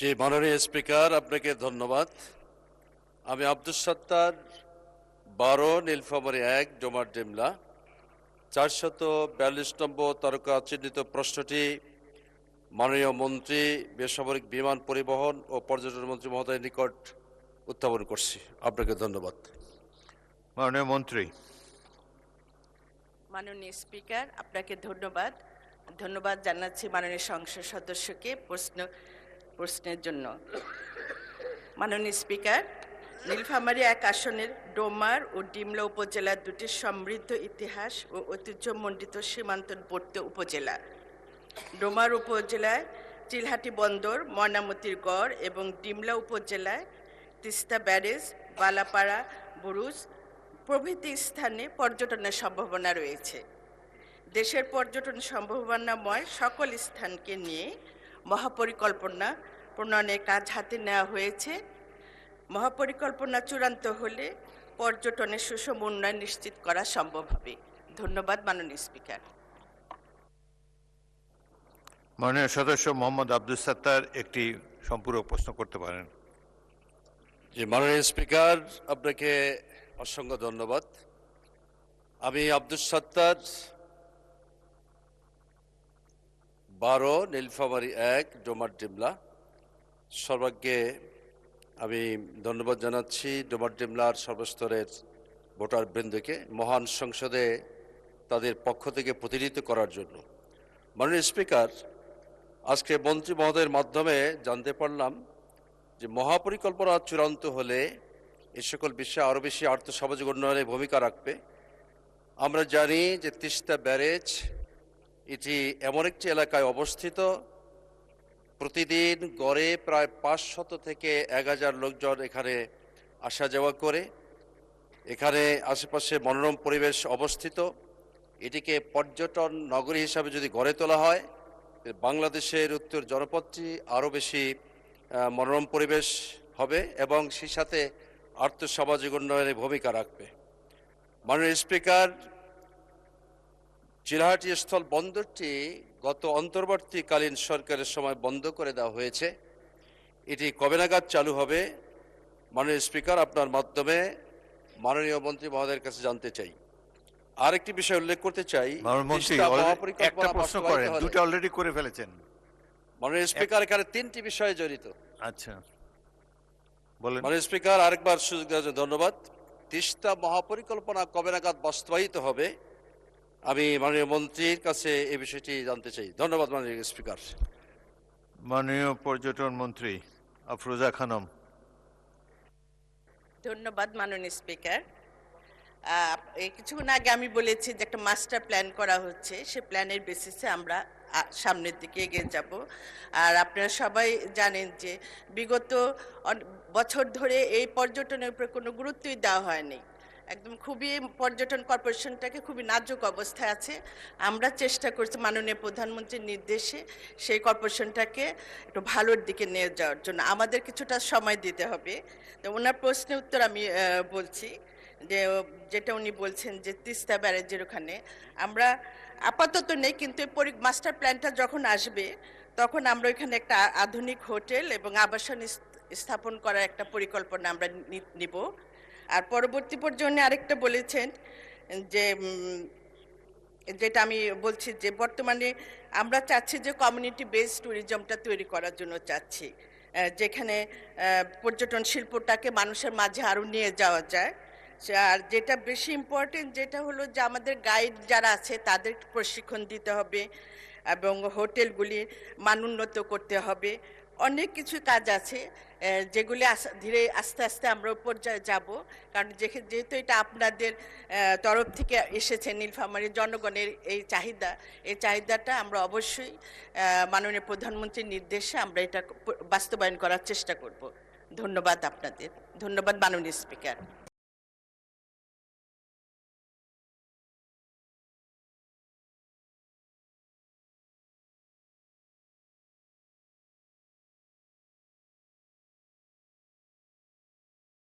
জি, মাননীয় স্পিকার, আপনাকে ধন্যবাদ। আমি আব্দুস সাত্তার, 12 নীলফামারী 1 ডোমার ডিমলা 442 নম্বর তারকা চিহ্নিত প্রশ্নটি মাননীয় মন্ত্রী, বেসামরিক বিমান পরিবহন ও পর্যটন মন্ত্রী মহোদয়ের নিকট উত্থাপন করছি। আপনাকে ধন্যবাদ। মাননীয় মন্ত্রী। মাননীয় স্পিকার, আপনাকে ধন্যবাদ জানাচ্ছি মাননীয় সংসদ সদস্যকে প্রশ্নের জন্য। মাননীয় স্পিকার, নীলফামারী 1 আসনের ডোমার ও ডিমলা উপজেলা দুটি সমৃদ্ধ ইতিহাস ও ঐতিহ্যমণ্ডিত সীমান্তবর্তী উপজেলা। ডোমার উপজেলায় চিলহাটি বন্দর, ময়নামতির গড় এবং ডিমলা উপজেলায় তিস্তা ব্যারেজ, বালাপাড়া বুরুজ প্রভৃতি স্থানে পর্যটনের সম্ভাবনা রয়েছে। দেশের পর্যটন সম্ভাবনাময় সকল স্থানকে নিয়ে মহাপরিকল্পনা প্রণয়নের কাজ হাতে নেওয়া হয়েছে। মহাপরিকল্পনা চূড়ান্ত হলে পর্যটনের সুষম উন্নয়ন নিশ্চিত করা সম্ভব হবে। ধন্যবাদ মাননীয় স্পিকার। মাননীয় সদস্য মোহাম্মদ আব্দুস সাত্তার একটি সম্পূরক প্রশ্ন করতে পারেন। জি, মাননীয় স্পিকার, আপনাকে অসংখ্য ধন্যবাদ। আমি আব্দুস সাত্তার, 12 নীলফামারী 1 ডোমার ডিমলা। সর্বাগ্যে আমি ধন্যবাদ জানাচ্ছি ডোমার ডিমলার সর্বস্তরের ভোটার বৃন্দকে মহান সংসদে তাদের পক্ষ থেকে প্রতিনিধিত্ব করার জন্য। মাননীয় স্পিকার, আজকে মন্ত্রী মহোদয়ের মাধ্যমে জানতে পারলাম যে মহাপরিকল্পনা চূড়ান্ত হলে এই সকল বিষয়ে আরও বেশি আর্থসামাজিক উন্নয়নে ভূমিকা রাখবে। আমরা জানি যে তিস্তা ব্যারেজ এটি এমন একটি এলাকায় অবস্থিত, প্রতিদিন গড়ে প্রায় 500 থেকে 1000 লোকজন এখানে আসা যাওয়া করে। এখানে আশেপাশে মনোরম পরিবেশ অবস্থিত। এটিকে পর্যটন নগরী হিসাবে যদি গড়ে তোলা হয়, বাংলাদেশের উত্তর জনপদটি আরও বেশি মনোরম পরিবেশ হবে এবং সেই সাথে আর্থসামাজিক উন্নয়নে ভূমিকা রাখবে। মাননীয় স্পিকার, চিলাহাটি স্থল বন্দরটি গত অন্তর্বর্তীকালীন সরকারের সময় বন্ধ করে দেওয়া হয়েছে। এটি কবে নাগাদ চালু হবে? মাননীয় স্পিকার, আপনার মাধ্যমে মাননীয় মন্ত্রী মহোদয়ের কাছে জানতে চাই। আরেকটি বিষয় উল্লেখ করতে চাই, একটা প্রশ্ন করেন, দুটো অলরেডি করে ফেলেছেন। মাননীয় স্পিকার, এখানে 3টি বিষয় জড়িত। আচ্ছা, বলেন। মাননীয় স্পিকার, আরেকবার সুযোগ দেওয়ার জন্য ধন্যবাদ। তিস্তা মহাপরিকল্পনা কবে নাগাদ বাস্তবায়িত হবে, আমি মাননীয় মন্ত্রীর কাছে এই বিষয়টি জানতে চাই। ধন্যবাদ মাননীয় স্পিকার। মাননীয় পর্যটন মন্ত্রী আফরোজা খানম। ধন্যবাদ মাননীয় স্পিকার। এই কিছুক্ষণ আগে আমি বলেছি যে একটা মাস্টার প্ল্যান করা হচ্ছে, সে প্ল্যানের বেসিসে আমরা সামনের দিকে এগিয়ে যাব। আর আপনারা সবাই জানেন যে বিগত বছর ধরে এই পর্যটনের উপর কোনো গুরুত্বই দেওয়া হয়নি। একদম খুবই পর্যটন কর্পোরেশনটাকে খুবই নাজুক অবস্থায় আছে। আমরা চেষ্টা করছি মাননীয় প্রধানমন্ত্রীর নির্দেশে সেই কর্পোরেশনটাকে একটু ভালোর দিকে নিয়ে যাওয়ার জন্য। আমাদের কিছুটা সময় দিতে হবে। তো ওনার প্রশ্নের উত্তর আমি বলছি যে যেটা উনি বলছেন যে তিস্তা ব্যারেজের ওখানে আমরা আপাতত নেই, কিন্তু মাস্টার প্ল্যানটা যখন আসবে তখন আমরা ওইখানে একটা আধুনিক হোটেল এবং আবাসন স্থাপন করার একটা পরিকল্পনা আমরা নিব। আর পরবর্তী পর্যায়ে আরেকটা বলেছেন যে যেটা আমি বলছি যে বর্তমানে আমরা চাচ্ছি যে কমিউনিটি বেসড ট্যুরিজমটা তৈরি করার জন্য চাচ্ছি, যেখানে পর্যটন শিল্পটাকে মানুষের মাঝে আরও নিয়ে যাওয়া যায়। আর যেটা বেশি ইম্পর্টেন্ট যেটা হলো যে আমাদের গাইড যারা আছে তাদের প্রশিক্ষণ দিতে হবে এবং হোটেলগুলি মানোন্নত করতে হবে। অনেক কিছু কাজ আছে যেগুলি ধীরে আস্তে আস্তে আমরা পর্যায়ে যাব, কারণ যেহেতু এটা আপনাদের তরফ থেকে এসেছে, নীলফামারীর জনগণের এই চাহিদাটা আমরা অবশ্যই মাননীয় প্রধানমন্ত্রীর নির্দেশে আমরা এটা বাস্তবায়ন করার চেষ্টা করব। ধন্যবাদ আপনাদের। ধন্যবাদ মাননীয় স্পিকার।